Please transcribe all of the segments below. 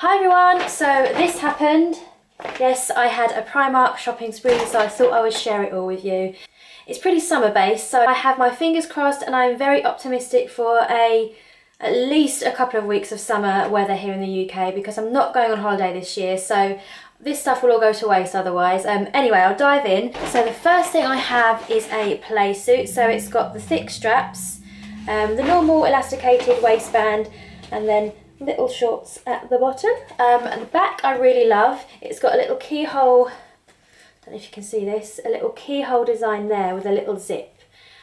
Hi everyone, so this happened. Yes, I had a Primark shopping spree, so I thought I would share it all with you. It's pretty summer based, so I have my fingers crossed and I'm very optimistic for at least a couple of weeks of summer weather here in the UK, because I'm not going on holiday this year, so this stuff will all go to waste otherwise. Anyway, I'll dive in. So the first thing I have is a play suit. So it's got the thick straps, the normal elasticated waistband, and then little shorts at the bottom. And the back I really love. It's got a little keyhole, I don't know if you can see this, a little keyhole design there with a little zip.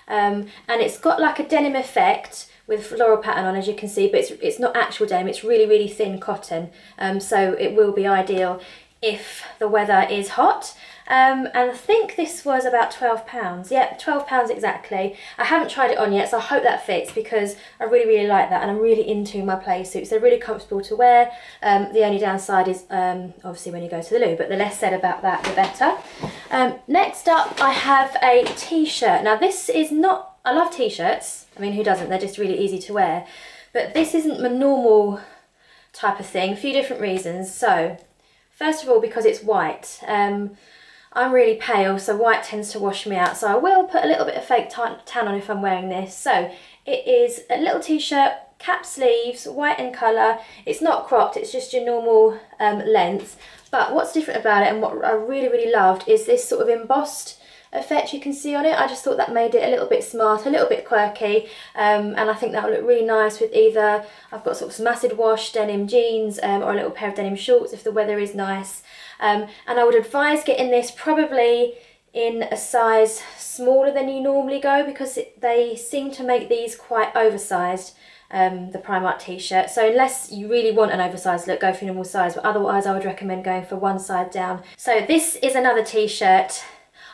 And it's got like a denim effect with floral pattern on, as you can see, but it's not actual denim, it's really, really thin cotton. So it will be ideal if the weather is hot. And I think this was about £12. Yeah, £12 exactly. I haven't tried it on yet, so I hope that fits, because I really, really like that, and I'm really into my play suits. They're really comfortable to wear. The only downside is obviously when you go to the loo, but the less said about that, the better. Next up, I have a t-shirt. Now this is not, I love t-shirts. I mean, who doesn't? They're just really easy to wear. But this isn't my normal type of thing, a few different reasons. So, first of all, because it's white. I'm really pale, so white tends to wash me out, so I will put a little bit of fake tan on if I'm wearing this. So it is a little t-shirt, cap sleeves, white in colour. It's not cropped, it's just your normal length. But what's different about it, and what I really, really loved, is this sort of embossed effect you can see on it. I just thought that made it a little bit smart, a little bit quirky, and I think that will look really nice with either, I've got sort of some acid wash denim jeans or a little pair of denim shorts if the weather is nice. And I would advise getting this probably in a size smaller than you normally go, because they seem to make these quite oversized, the Primark t-shirt. So unless you really want an oversized look, go for your normal size, but otherwise I would recommend going for one side down. So this is another t-shirt.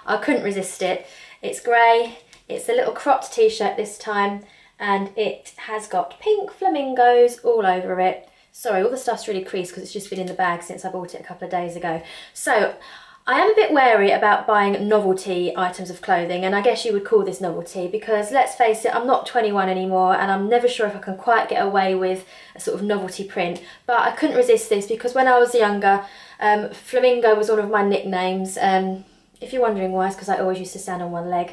I couldn't resist it. It's grey, it's a little cropped t-shirt this time, and it has got pink flamingos all over it. Sorry, all the stuff's really creased because it's just been in the bag since I bought it a couple of days ago. So I am a bit wary about buying novelty items of clothing, and I guess you would call this novelty, because let's face it, I'm not 21 anymore and I'm never sure if I can quite get away with a sort of novelty print. But I couldn't resist this because when I was younger, Flamingo was one of my nicknames. If you're wondering why, it's because I always used to stand on one leg.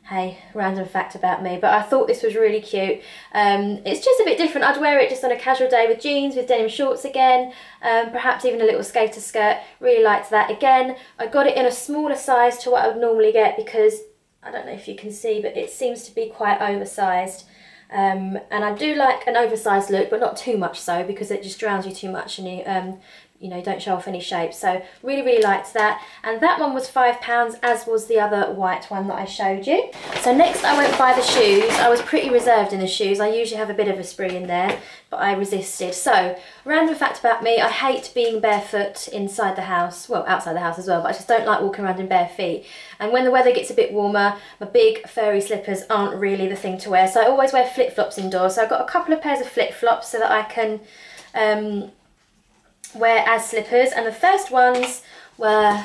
Hey, random fact about me, but I thought this was really cute. It's just a bit different. I'd wear it just on a casual day with jeans, with denim shorts again, perhaps even a little skater skirt. Really liked that. Again, I got it in a smaller size to what I would normally get, because I don't know if you can see, but it seems to be quite oversized. And I do like an oversized look, but not too much so, because it just drowns you too much and you know, don't show off any shape. So really, really liked that. And that one was £5, as was the other white one that I showed you. So next I went by the shoes. I was pretty reserved in the shoes. I usually have a bit of a spree in there, but I resisted. So, random fact about me, I hate being barefoot inside the house. Well, outside the house as well, but I just don't like walking around in bare feet. And when the weather gets a bit warmer, my big furry slippers aren't really the thing to wear. So I always wear flip-flops indoors. So I've got a couple of pairs of flip-flops so that I can wear as slippers, and the first ones were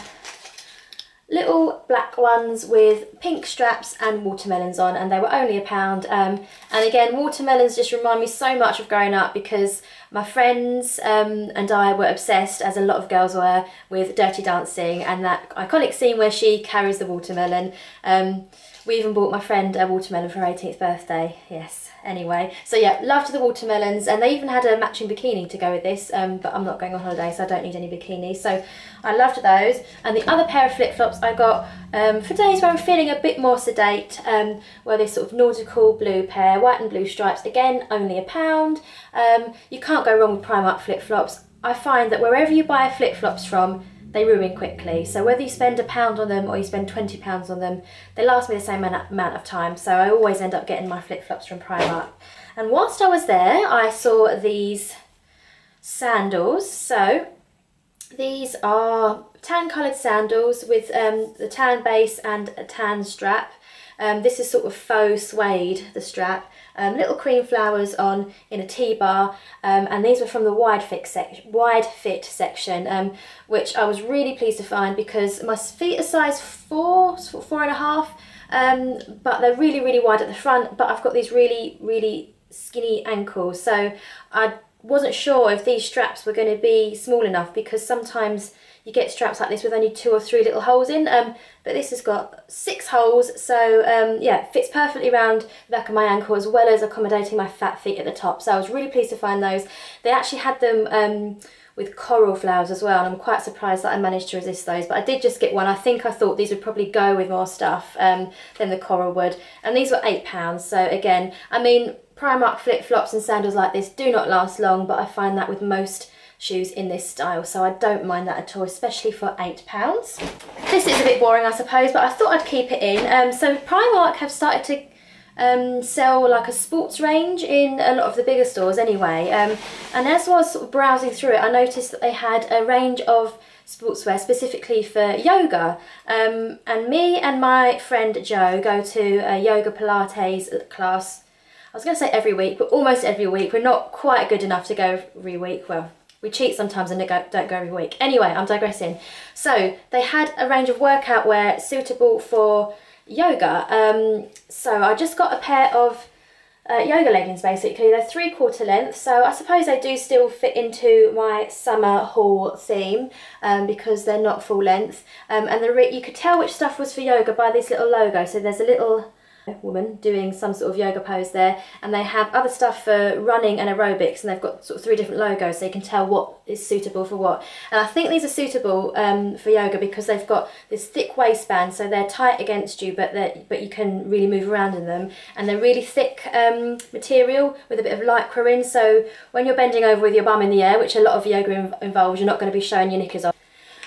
little black ones with pink straps and watermelons on, and they were only £1. And again, watermelons just remind me so much of growing up, because my friends and I were obsessed, as a lot of girls were, with Dirty Dancing and that iconic scene where she carries the watermelon. We even bought my friend a watermelon for her 18th birthday, yes. Anyway, so yeah, loved the watermelons, and they even had a matching bikini to go with this, but I'm not going on holiday, so I don't need any bikinis, so I loved those. And the other pair of flip-flops I got for days where I'm feeling a bit more sedate, were this sort of nautical blue pair, white and blue stripes, again, only £1. You can't go wrong with Primark flip-flops. I find that wherever you buy flip-flops from, they ruin quickly. So whether you spend £1 on them or you spend £20 on them, they last me the same amount of time. So I always end up getting my flip-flops from Primark. And whilst I was there, I saw these sandals. So these are tan coloured sandals with the tan base and a tan strap. This is sort of faux suede, the strap. Little cream flowers on in a T-bar, and these were from the wide fit section, which I was really pleased to find, because my feet are size 4, 4.5, but they're really, really wide at the front, but I've got these really, really skinny ankles, so I wasn't sure if these straps were going to be small enough, because sometimes you get straps like this with only 2 or 3 little holes in, but this has got 6 holes, so yeah, it fits perfectly around the back of my ankle as well as accommodating my fat feet at the top. So I was really pleased to find those. They actually had them with coral flowers as well, and I'm quite surprised that I managed to resist those, but I did just get one. I think I thought these would probably go with more stuff than the coral would, and these were £8. So again, I mean, Primark flip-flops and sandals like this do not last long, but I find that with most shoes in this style, so I don't mind that at all, especially for £8. This is a bit boring, I suppose, but I thought I'd keep it in. So Primark have started to sell like a sports range in a lot of the bigger stores anyway, and as I was sort of browsing through it, I noticed that they had a range of sportswear specifically for yoga, and me and my friend Joe go to a yoga Pilates class. I was going to say every week, but almost every week. We're not quite good enough to go every week. Well, we cheat sometimes and don't go every week. Anyway, I'm digressing. So they had a range of workout wear suitable for yoga. So I just got a pair of yoga leggings basically. They're 3/4 length, so I suppose they do still fit into my summer haul theme, because they're not full length. And you could tell which stuff was for yoga by this little logo. So there's a little woman doing some sort of yoga pose there, and they have other stuff for running and aerobics, and they've got sort of 3 different logos, so you can tell what is suitable for what. And I think these are suitable for yoga because they've got this thick waistband, so they're tight against you, but you can really move around in them, and they're really thick material with a bit of lycra in, so when you're bending over with your bum in the air, which a lot of yoga involves, you're not going to be showing your knickers off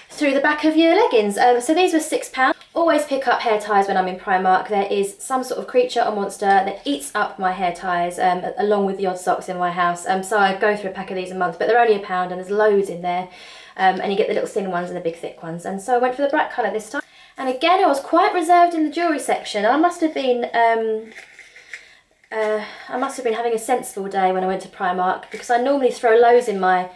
through the back of your leggings. So these were £6. Always pick up hair ties when I'm in Primark. There is some sort of creature or monster that eats up my hair ties, along with the odd socks in my house. So I go through a pack of these a month, but they're only £1 and there's loads in there. And you get the little thin ones and the big thick ones. And so I went for the bright colour this time. And again, I was quite reserved in the jewellery section. I must have been having a sensible day when I went to Primark, because I normally throw loads in my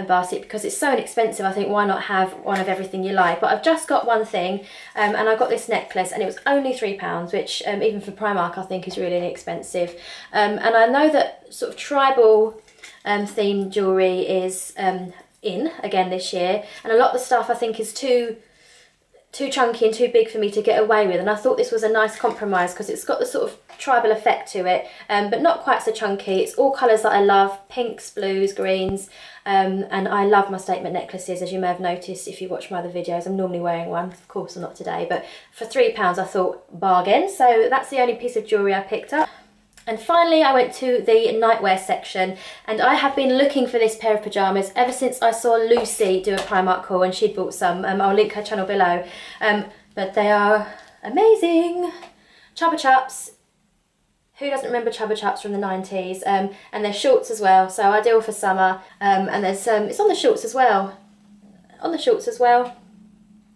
basket because it's so inexpensive. I think, why not have one of everything you like? But I've just got one thing, and I got this necklace, and it was only £3, which even for Primark I think is really inexpensive. And I know that sort of tribal themed jewellery is in again this year, and a lot of the stuff I think is too chunky and too big for me to get away with, and I thought this was a nice compromise because it's got the sort of tribal effect to it, but not quite so chunky. It's all colours that I love: pinks, blues, greens, and I love my statement necklaces, as you may have noticed if you watch my other videos. I'm normally wearing one, of course I'm not today, but for £3 I thought bargain, so that's the only piece of jewellery I picked up. And finally I went to the nightwear section, and I have been looking for this pair of pyjamas ever since I saw Lucie do a Primark haul, and she'd bought some. I'll link her channel below, but they are amazing. Chubba Chups. Who doesn't remember Chubba Chups from the 90s? And they're shorts as well, so ideal for summer. And there's it's on the shorts as well.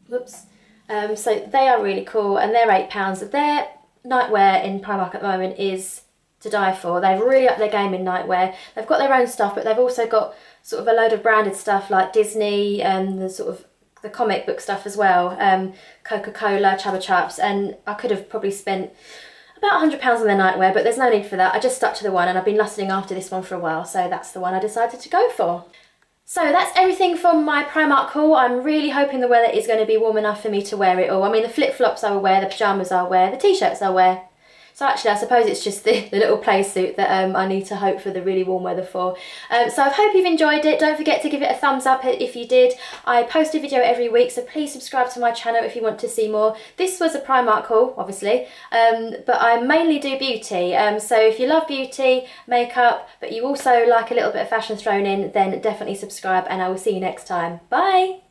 Whoops. So they are really cool, and they're £8. Their nightwear in Primark at the moment is to die for. They've really upped their game in nightwear. They've got their own stuff, but they've also got sort of a load of branded stuff like Disney and the sort of the comic book stuff as well. Coca-Cola, Chubba Chups, and I could have probably spent about £100 on their nightwear, but there's no need for that. I just stuck to the one, and I've been lusting after this one for a while, so that's the one I decided to go for. So that's everything from my Primark haul. I'm really hoping the weather is going to be warm enough for me to wear it all. I mean, the flip-flops I will wear, the pyjamas I'll wear, the t-shirts I'll wear. So actually, I suppose it's just the little play suit that I need to hope for the really warm weather for. So I hope you've enjoyed it. Don't forget to give it a thumbs up if you did. I post a video every week, so please subscribe to my channel if you want to see more. This was a Primark haul, obviously, but I mainly do beauty. So if you love beauty, makeup, but you also like a little bit of fashion thrown in, then definitely subscribe, and I will see you next time. Bye!